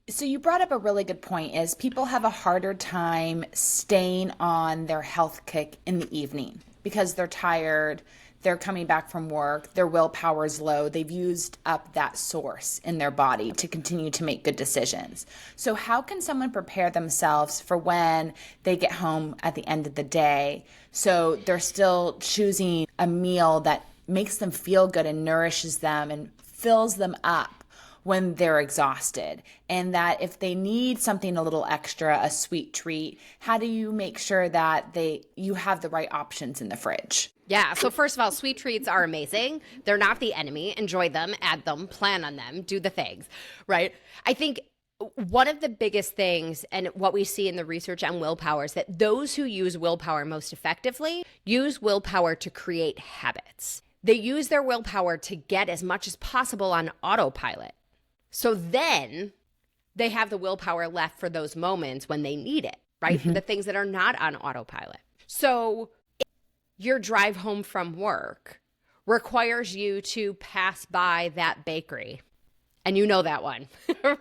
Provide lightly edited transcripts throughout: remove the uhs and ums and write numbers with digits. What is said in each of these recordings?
So you brought up a really good point is people have a harder time staying on their health kick in the evening because they're tired, they're coming back from work, their willpower is low, they've used up that source in their body to continue to make good decisions. So how can someone prepare themselves for when they get home at the end of the day so they're still choosing a meal that makes them feel good and nourishes them and fills them up when they're exhausted, and that if they need something a little extra, a sweet treat, how do you make sure that you have the right options in the fridge? Yeah. So first of all, sweet treats are amazing. They're not the enemy. Enjoy them, add them, plan on them, do the things, right? I think one of the biggest things and what we see in the research on willpower is that those who use willpower most effectively use willpower to create habits. They use their willpower to get as much as possible on autopilot. So then they have the willpower left for those moments when they need it, right? For the things that are not on autopilot. So your drive home from work requires you to pass by that bakery. And you know that one,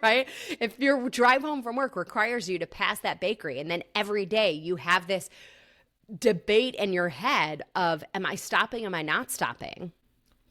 right? If your drive home from work requires you to pass that bakery, and then every day you have this debate in your head of, am I stopping? Am I not stopping?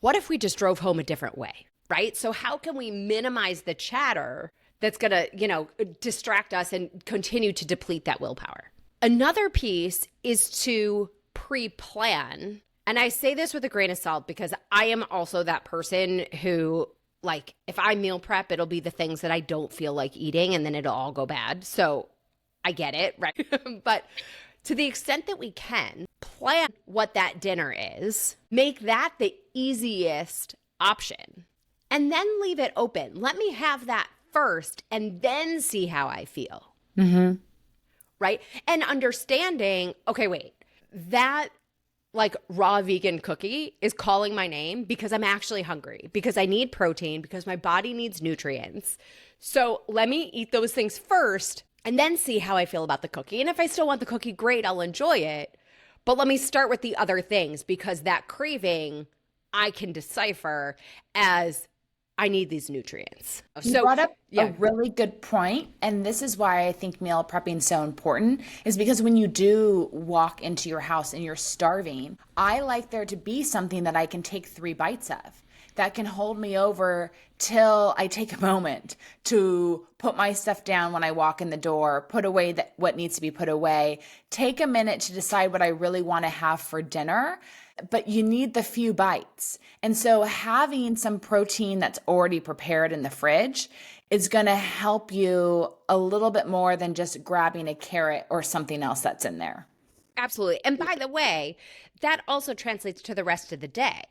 What if we just drove home a different way, right? So how can we minimize the chatter that's going to, distract us and continue to deplete that willpower? Another piece is to pre-plan. And I say this with a grain of salt because I am also that person who, like, if I meal prep, it'll be the things that I don't feel like eating and then it'll all go bad. So I get it, right? But to the extent that we can, plan what that dinner is, make that the easiest option, and then leave it open. Let me have that first and then see how I feel. Right? And understanding, okay, wait, that like raw vegan cookie is calling my name because I'm actually hungry, because I need protein, because my body needs nutrients. So let me eat those things first and then see how I feel about the cookie. And if I still want the cookie, great, I'll enjoy it. But let me start with the other things because that craving I can decipher as I need these nutrients. You brought up a really good point, and this is why I think meal prepping is so important, is because when you do walk into your house and you're starving, I like there to be something that I can take 3 bites of that can hold me over till I take a moment to put my stuff down when I walk in the door, put away what needs to be put away, take a minute to decide what I really want to have for dinner. But you need the few bites. And so having some protein that's already prepared in the fridge is going to help you a little bit more than just grabbing a carrot or something else that's in there. Absolutely. And by the way, that also translates to the rest of the day.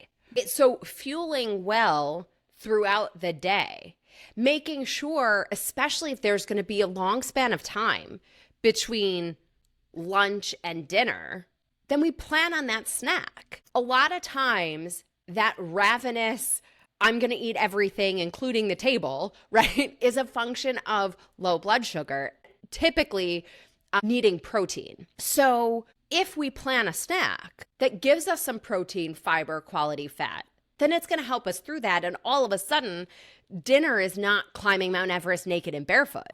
So fueling well throughout the day, making sure, especially if there's going to be a long span of time between lunch and dinner, then we plan on that snack. A lot of times that ravenous, I'm going to eat everything, including the table, right, is a function of low blood sugar, typically needing protein. So if we plan a snack that gives us some protein, fiber, quality fat, then it's going to help us through that. And all of a sudden, dinner is not climbing Mount Everest naked and barefoot.